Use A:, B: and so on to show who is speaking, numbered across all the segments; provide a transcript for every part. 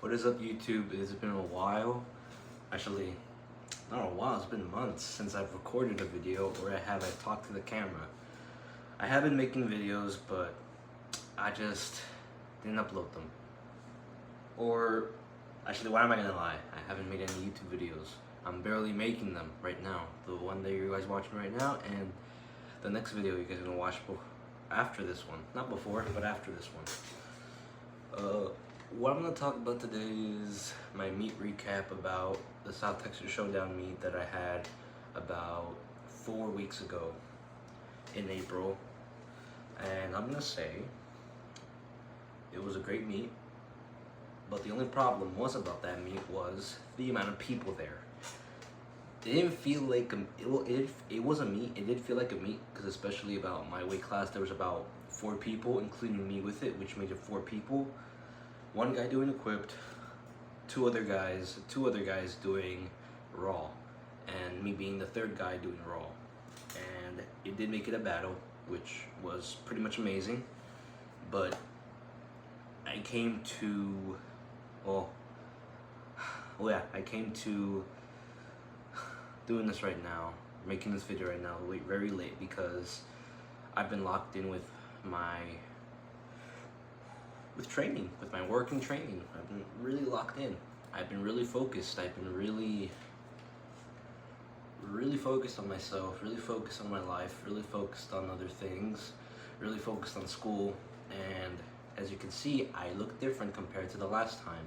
A: What is up, YouTube? It's been a while. Actually, not a while, it's been months since I've recorded a video where I talked to the camera. I have been making videos, but I just didn't upload them. Or, actually, why am I gonna lie? I haven't made any YouTube videos. I'm barely making them right now. The one that you guys watching right now, and the next video you guys are gonna watch after this one. Not before, but after this one. What I'm gonna talk about today is my meet recap about the South Texas Showdown meet that I had about 4 weeks ago in April. And I'm gonna say it was a great meet, but the only problem was about that meet was the amount of people there. It didn't feel like it was a meet. It did feel like a meet because especially about my weight class, there was about 4 people, including me with it, which made it 4 people. One guy doing equipped, two other guys doing raw, and me being the third guy doing raw. And it did make it a battle, which was pretty much amazing. But I came to, I came to doing this right now, making this video right now, very late because I've been locked in with training, with my work and training. I've been really locked in. I've been really focused. I've been really focused on myself, really focused on my life, really focused on other things, really focused on school. And as you can see, I look different compared to the last time.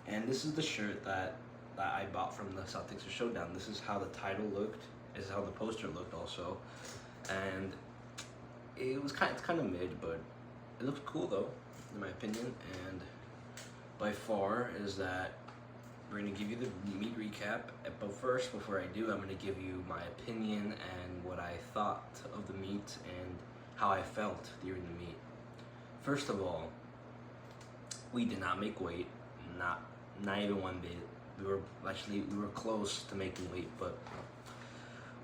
A: And this is the shirt that I bought from the South Texas Showdown. This is how the title looked. This is how the poster looked also. And it's kind of mid, but it looks cool though, in my opinion. And by far is that we're gonna give you the meet recap. But first, before I do, I'm gonna give you my opinion and what I thought of the meet and how I felt during the meet. First of all, we did not make weight, not even one bit. We were close to making weight, but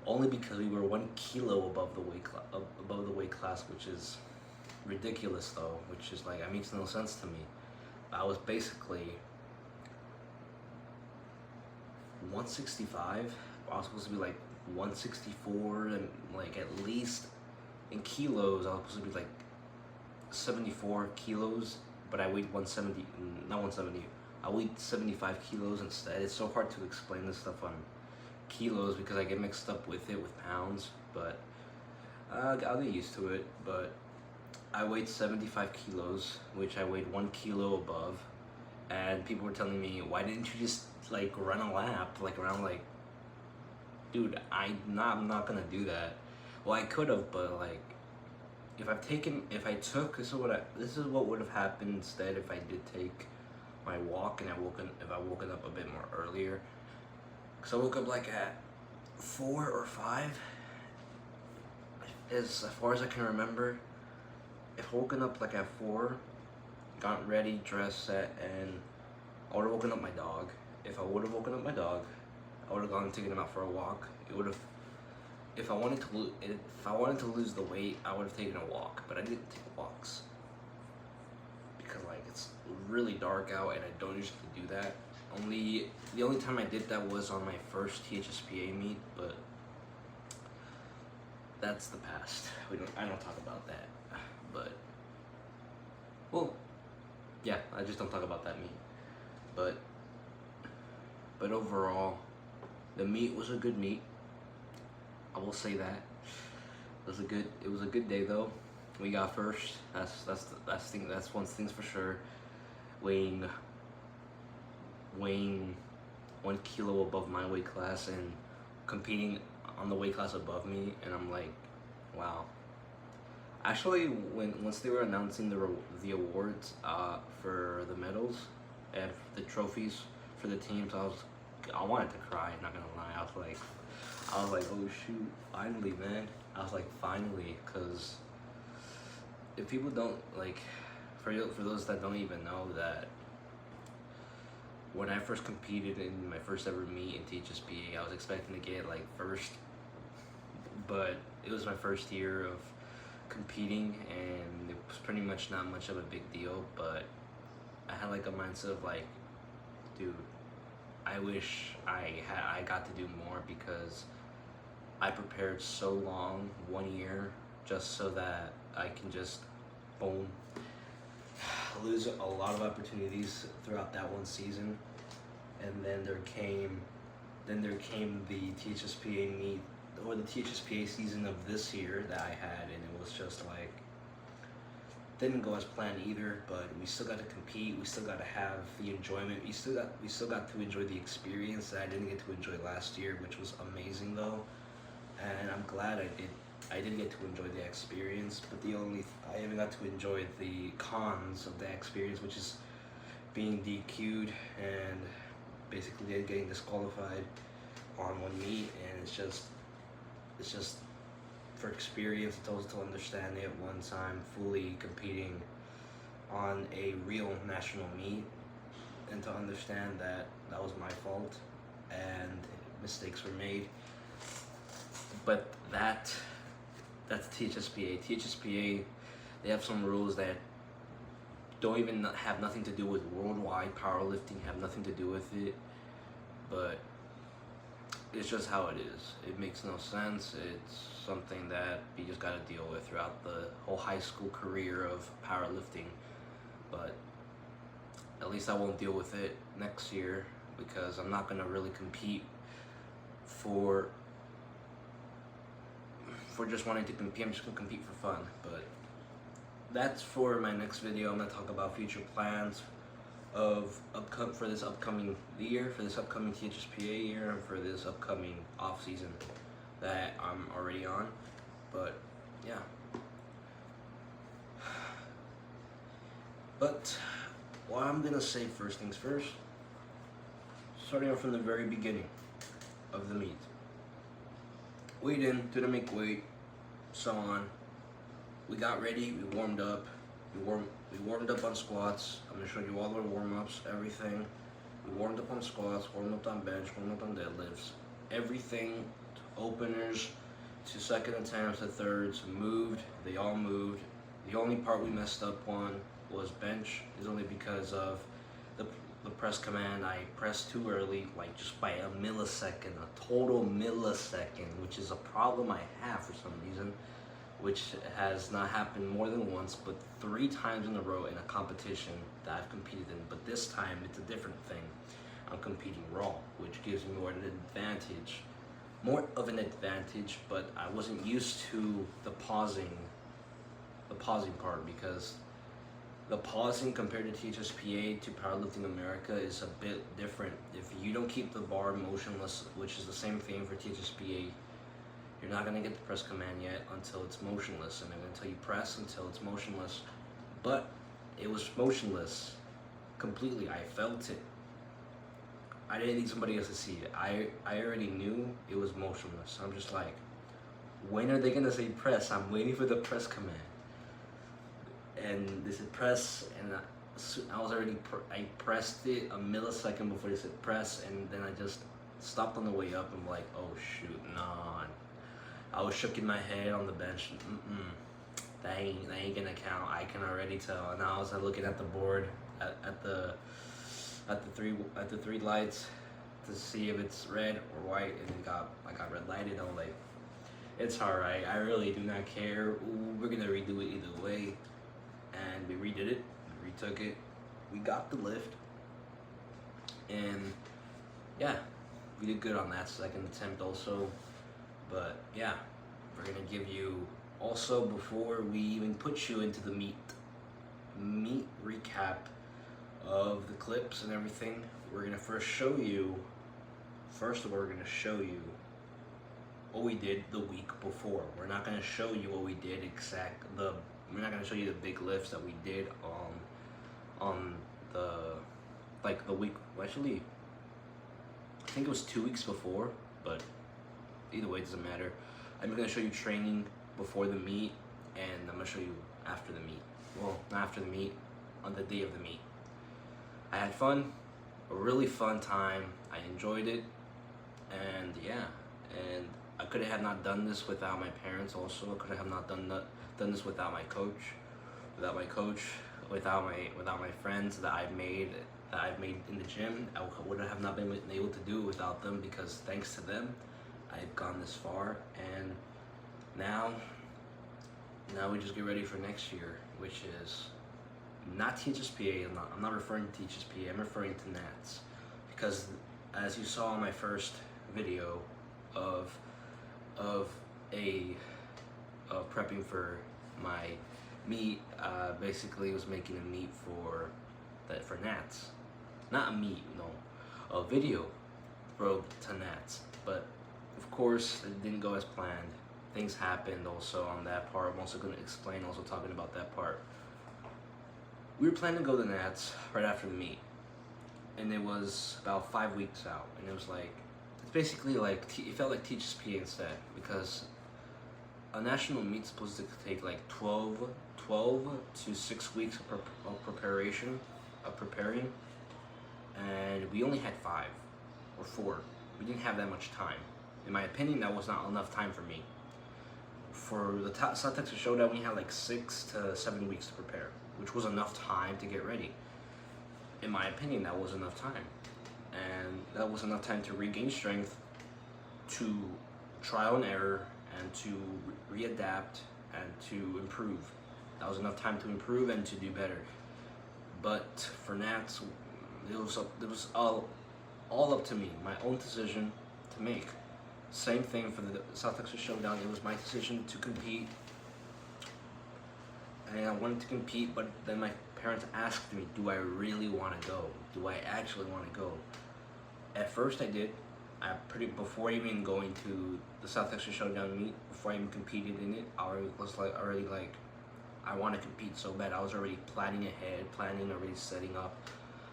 A: only because we were 1 kilo above the weight class, which is ridiculous though, which is like, it makes no sense to me. I was basically 165. I was supposed to be like 164, and like at least in kilos I was supposed to be like 74 kilos, but I weighed 170, not 170, I weighed 75 kilos instead. It's so hard to explain this stuff on kilos because I get mixed up with pounds, but I'll get used to it. But I weighed 75 kilos, which I weighed 1 kilo above, and people were telling me, why didn't you just like run a lap, like around, like, dude, I'm not gonna do that. Well, I could have, but like, this is what would have happened instead if I did take my walk and if I woken up a bit more earlier. So I woke up like at 4 or 5, as far as I can remember. If I woken up like at 4, got ready, dressed, set, and I would have woken up my dog. If I would have woken up my dog, I would have gone and taken him out for a walk. It would have, if I wanted to lose the weight, I would have taken a walk, but I didn't take walks because like it's really dark out and I don't usually do that. The only time I did that was on my first THSPA meet, but that's the past. I don't talk about that. But, well, yeah, I just don't talk about that meet. But overall, the meet was a good meet. I will say that. It was a good day though. We got first. That's one thing's for sure. Weighing 1 kilo above my weight class and competing on the weight class above me, and I'm like, wow. Actually, once they were announcing the awards for the medals and the trophies for the teams, I wanted to cry. Not gonna lie, I was like, oh shoot, finally, man. I was like, finally, because if people don't, like, for those that don't even know, that when I first competed in my first ever meet in THSPA, I was expecting to get like first, but it was my first year of competing and it was pretty much not much of a big deal. But I had like a mindset of like, dude, I wish I got to do more, because I prepared so long, 1 year, just so that I can just boom lose a lot of opportunities throughout that one season. And then there came the THSPA meet, or the THSPA season of this year that I had, and it was just like, didn't go as planned either, but we still got to compete, we still got to have the enjoyment, we still got to enjoy the experience that I didn't get to enjoy last year, which was amazing though. And I'm glad I did get to enjoy the experience, but I haven't got to enjoy the cons of the experience, which is being DQ'd and basically getting disqualified on one meet. And it's just for experience. It's also to understand it one time fully competing on a real national meet, and to understand that that was my fault and mistakes were made. But that's THSPA. THSPA, they have some rules that don't even have nothing to do with worldwide powerlifting, have nothing to do with it, but it's just how it is. It makes no sense. It's something that you just gotta deal with throughout the whole high school career of powerlifting. But at least I won't deal with it next year, because I'm not gonna really compete for just wanting to compete. I'm just gonna compete for fun. But that's for my next video. I'm gonna talk about future plans for this upcoming year, for this upcoming THSPA year, and for this upcoming off season that I'm already on. But yeah. But what I'm gonna say, first things first, starting off from the very beginning of the meet. Weighed in, didn't make weight, so on. We got ready, we warmed up, we warmed up on squats. I'm gonna show you all our warm-ups, everything. We warmed up on squats, warmed up on bench, warmed up on deadlifts. Everything, openers to second attempts to thirds, moved, they all moved. The only part we messed up on was bench, is only because of the press command. I pressed too early, like just by a millisecond, a total millisecond, which is a problem I have for some reason, which has not happened more than once, but 3 times in a row in a competition that I've competed in. But this time it's a different thing. I'm competing raw, which gives me more of an advantage, but I wasn't used to the pausing part, because the pausing compared to THSPA to Powerlifting America is a bit different. If you don't keep the bar motionless, which is the same thing for THSPA, you're not gonna get the press command yet until it's motionless, and then until you press until it's motionless. But it was motionless completely. I felt it. I didn't need somebody else to see it. I already knew it was motionless. I'm just like, when are they gonna say press? I'm waiting for the press command. And they said press, and I pressed it a millisecond before they said press, and then I just stopped on the way up. I'm like, oh shoot, nah. I was shook in my head on the bench. That ain't gonna count. I can already tell. And I was looking at the board at the three lights to see if it's red or white, and I got red lighted. I was like, it's alright. I really do not care. We're gonna redo it either way. And we redid it, we retook it, we got the lift, and yeah, we did good on that second attempt also. But yeah, we're gonna give you also, before we even put you into the meet recap of the clips and everything, we're gonna first of all, we're gonna show you what we did the week before. We're not gonna show you what we did we're not gonna show you the big lifts that we did on the week. Well, actually, I think it was 2 weeks before, but either way, it doesn't matter. I'm gonna show you training before the meet, and I'm gonna show you after the meet. Well, not after the meet, on the day of the meet. I had fun, a really fun time. I enjoyed it, and yeah, and I could have not done this without my parents also. I could have not done this without my coach. without my friends that I've made in the gym. I would have not been able to do it without them, because thanks to them, I've gone this far. And now we just get ready for next year, which is not THSPA. I'm not referring to THSPA. I'm referring to Nats, because as you saw in my first video of prepping for my meet, basically was making a meet for Nats. Not a meet, no, a video road to Nats. But of course, it didn't go as planned. Things happened also on that part. I'm also going to explain, also talking about that part. We were planning to go to Nats right after the meet, and it was about 5 weeks out, and it was like, it's basically like, it felt like THSPA instead, because a national meet's supposed to take like 12 to 6 weeks of preparing, and we only had 5 or 4. We didn't have that much time. In my opinion, that was not enough time for me. For the South Texas Showdown, we had like 6 to 7 weeks to prepare, which was enough time to get ready. In my opinion, that was enough time. And that was enough time to regain strength, to trial and error, and to readapt, and to improve. That was enough time to improve and to do better. But for Nats, it was all up to me, my own decision to make. Same thing for the South Texas Showdown. It was my decision to compete, and I wanted to compete, but then my parents asked me, do I really want to go? Do I actually want to go? At first I did. Before even going to the South Texas Showdown meet, before I even competed in it, I was already like, I want to compete so bad. I was already planning ahead, already setting up.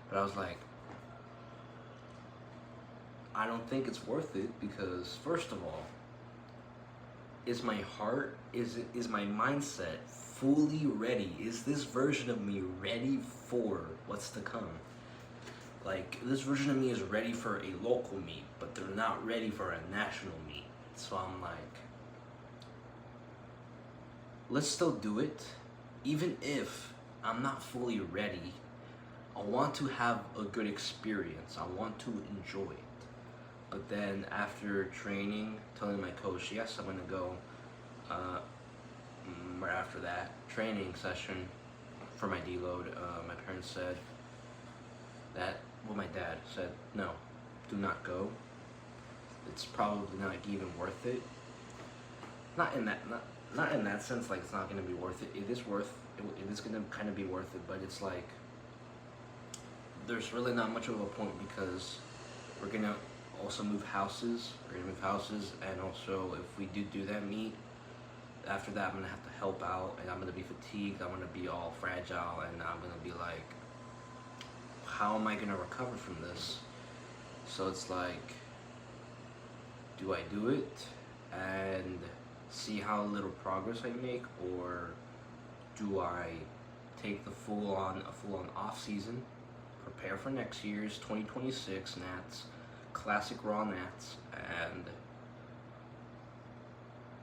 A: But I was like, I don't think it's worth it, because first of all, is my heart, is my mindset fully ready? Is this version of me ready for what's to come? Like, this version of me is ready for a local meet, but they're not ready for a national meet. So I'm like, let's still do it. Even if I'm not fully ready, I want to have a good experience. I want to enjoy it. But then after training, telling my coach, yes, I'm gonna go, right after that training session for my deload, my parents said that, well, my dad said, no, do not go. It's probably not even worth it. Not in that sense, like it's not gonna be worth it. It is gonna kind of be worth it, but it's like, there's really not much of a point, because we're gonna also move houses. And also, if we do that meet, after that I'm gonna have to help out, and I'm gonna be fatigued, I'm gonna be all fragile, and I'm gonna be like, how am I gonna recover from this? So it's like, do I do it and see how little progress I make, or do I take the full on off season, prepare for next year's 2026 Nats, Classic Raw Nats,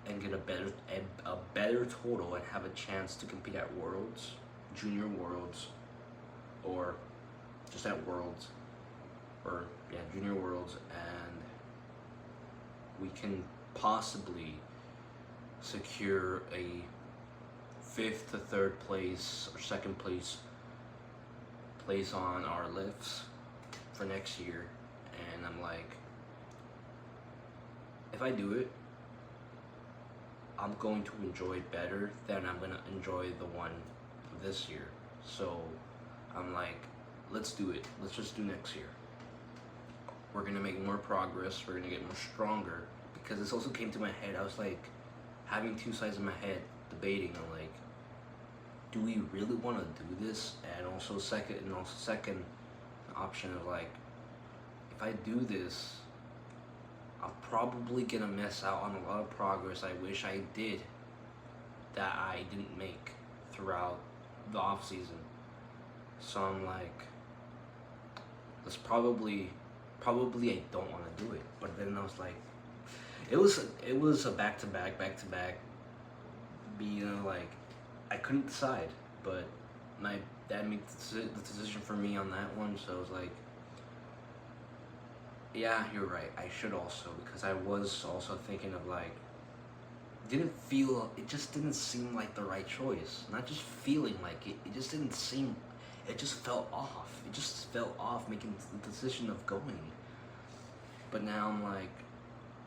A: and get a better total, and have a chance to compete at Worlds, Junior Worlds, or just at Worlds, or yeah, Junior Worlds, and we can possibly secure a 5th to 3rd place or 2nd place on our lifts for next year. And I'm like, if I do it, I'm going to enjoy it better than I'm gonna enjoy the one this year. So I'm like, let's do it. Let's just do next year. We're gonna make more progress. We're gonna get more stronger. Because this also came to my head. I was like, having two sides in my head, debating. I'm like, do we really want to do this? And also second option of like, if I do this, I'm probably gonna miss out on a lot of progress I wish I did, that I didn't make throughout the off season. So I'm like, that's probably I don't want to do it. But then I was like, it was a back to back, you know, like I couldn't decide. But my dad made the decision for me on that one, so I was like, yeah, you're right, I should also, because I was also thinking of like, it just didn't seem like the right choice. Not just feeling like it just didn't seem, it just felt off. It just felt off making the decision of going. But now I'm like,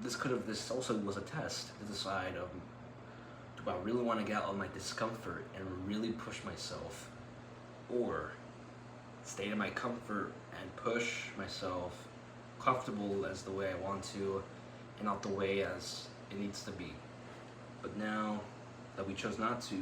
A: this also was a test to decide do I really want to get out of my discomfort and really push myself, or stay in my comfort and push myself comfortable as the way I want to and not the way as it needs to be. But now that we chose not to,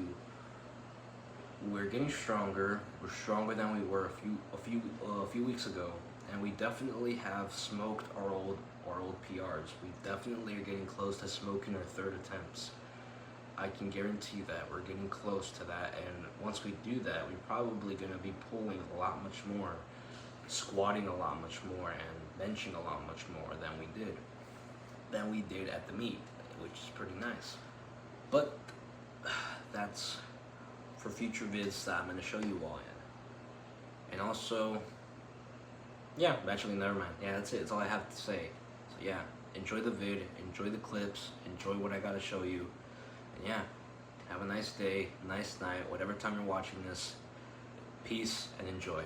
A: we're getting stronger. We're stronger than we were a few weeks ago, and we definitely have smoked our old PRs. We definitely are getting close to smoking our third attempts. I can guarantee that we're getting close to that, and once we do that, we're probably going to be pulling a lot much more, squatting a lot much more, and benching a lot much more than we did at the meet, which is pretty nice. But that's for future vids that I'm going to show you all in. And also, yeah, actually never mind. Yeah, that's it. That's all I have to say. So yeah, enjoy the vid, enjoy the clips, enjoy what I got to show you. And yeah, have a nice day, nice night, whatever time you're watching this. Peace and enjoy.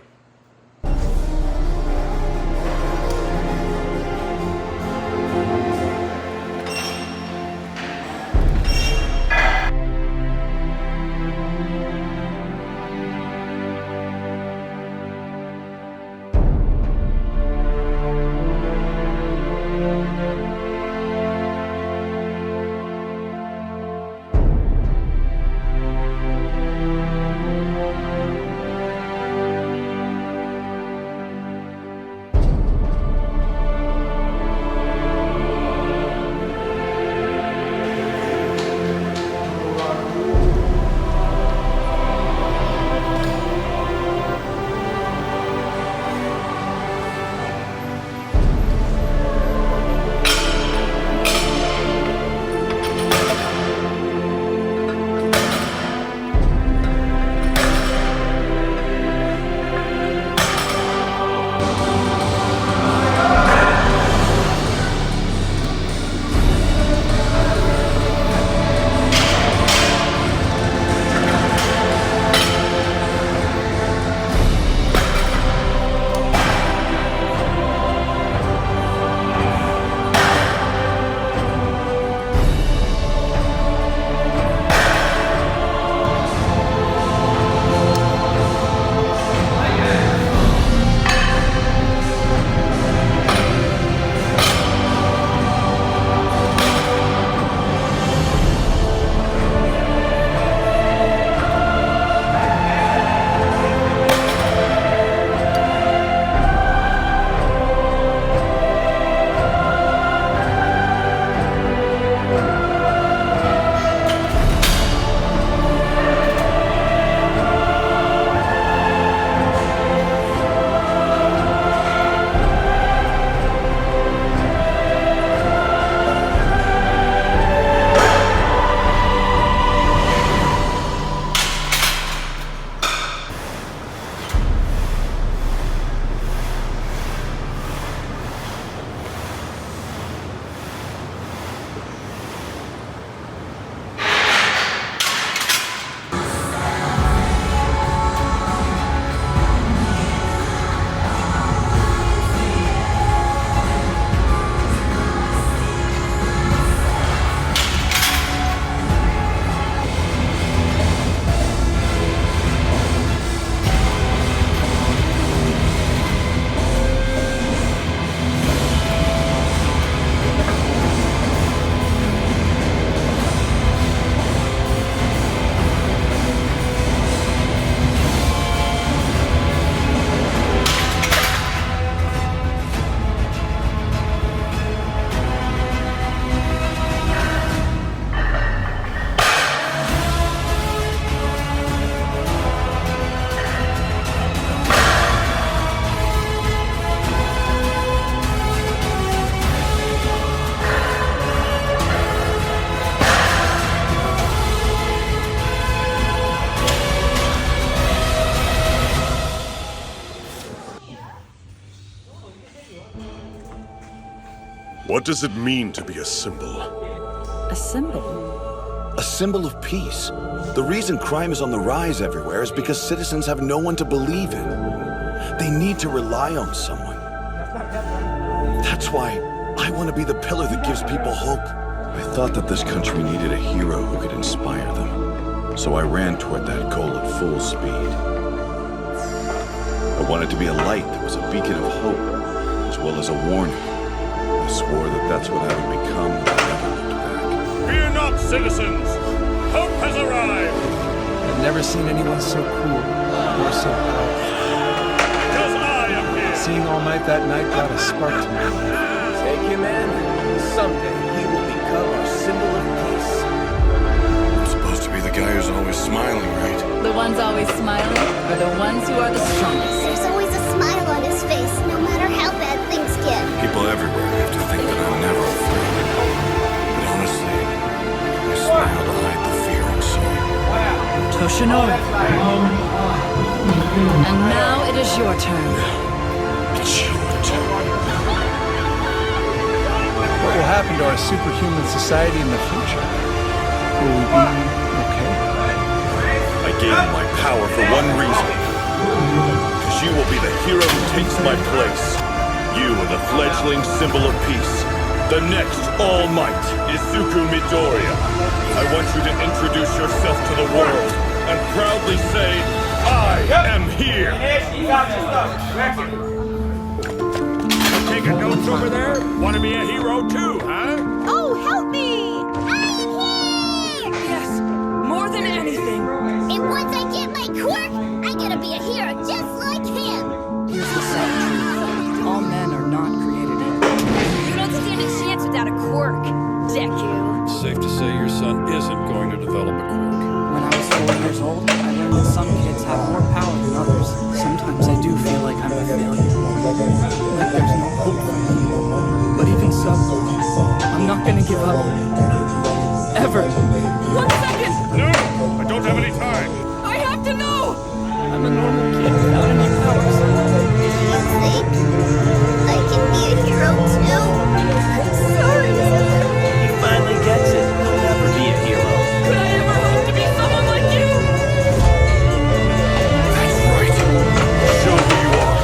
B: What does it mean to be a symbol?
C: A symbol?
D: A symbol of peace. The reason crime is on the rise everywhere is because citizens have no one to believe in. They need to rely on someone. That's why I want to be the pillar that gives people hope. I thought that this country needed a hero who could inspire them. So I ran toward that goal at full speed. I wanted to be a light that was a beacon of hope, as well as a warning. I swore that that's what I would become if I never looked back.
B: Fear not, citizens! Hope has arrived!
E: I've never seen anyone so cool or so powerful.
B: Because I am here!
E: Seeing All Might that night brought a spark to my life.
F: Take him in. Someday he will become our symbol of peace.
D: I'm supposed to be the guy who's always smiling, right?
C: The ones always smiling are the ones who are the strongest.
G: There's always a smile on his face, no matter how bad things get.
D: People everywhere have to think that I'm never afraid. But honestly, I smile to hide the fear inside.
C: Toshinori. And now it is your turn.
D: It's your turn.
E: What will happen to our superhuman society in the future? Will we be okay?
D: I gave you my power for one reason. Because you will be the hero who takes my place. You are the fledgling symbol of peace. The next All Might, Izuku Midoriya. I want you to introduce yourself to the world and proudly say, I am here!
B: Taking notes over there? Want to be a hero too, huh?
G: Oh, help me! I'm here!
C: Yes, more than anything.
G: And once I get my quirk, I gotta be a hero just like him!
C: Here's the sad truth. All men are not created equal.
H: You don't stand a chance without a quirk, Deku.
I: Safe to say your son isn't going to develop a quirk.
J: When I was 4 years old, I learned that some kids have more power than others. Sometimes I do feel like I'm a failure. Like there's no hope for me. But even so, I'm not gonna give up. Ever.
H: 1 second!
B: No! I don't have any time!
H: I have to know!
J: I'm a normal kid without any powers.
G: You think I can be a hero too? I'm sorry.
F: He finally gets it. He'll never be a hero.
H: Could I ever hope to be someone like you?
D: That's right. Show who you are.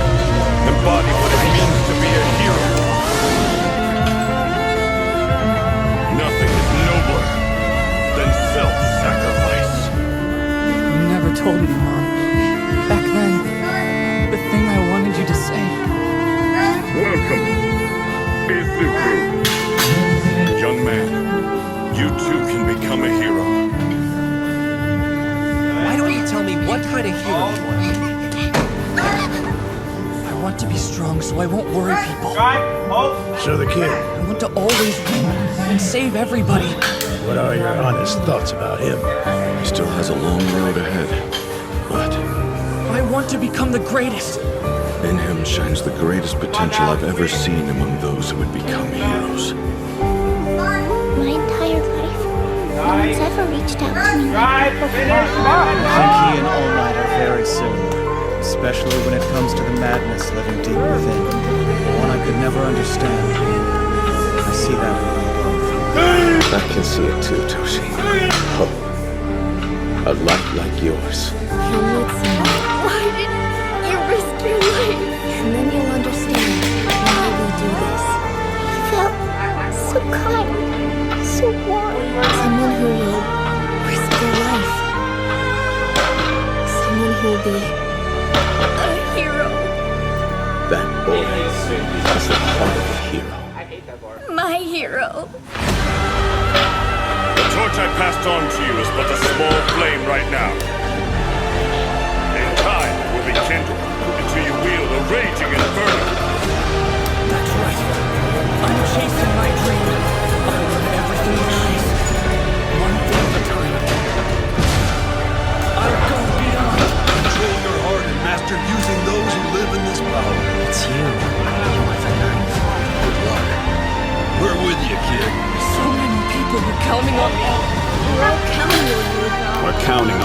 D: Embody what it means to be a hero. Nothing is nobler than self-sacrifice.
J: You never told me, Mom. Back then, the thing I wanted you to say.
B: Welcome, Izuku.
D: Young man, you too can become a hero.
J: Why don't you tell me what kind of hero you want to be? I want to be strong so I won't worry people.
K: So the kid,
J: I want to always win and save everybody.
K: what are your honest thoughts about him?
D: He still has a long road ahead, but
J: I want to become the greatest.
D: in him shines the greatest potential I've ever seen among those who would become heroes.
G: My entire life, no one's ever reached out to me.
E: I think he and All Might are very similar, especially when it comes to the madness living deep within. The one I could never understand. I see that in them both.
D: I can see it too, Toshi. Hope. A light like yours.
G: You'll need someone. Why did you risk your life? And then you'll understand why we do this. He felt so kind, so warm. Someone who will risk their life. Someone who will be a hero.
D: That boy has the heart of a hero.
H: My hero.
B: The torch I passed on to you is but a small flame right now. In time, it will be kindled until you wield a raging inferno.
J: That's right. I'm chasing my dream. I want everything nice. One thing at a time. I'll go beyond.
K: Control your heart and master using those who live in this power.
J: It's you. You are the ninth.
K: Good luck. We're with you, kid.
J: So many people are counting on me.
H: We're all counting on you.
D: We're counting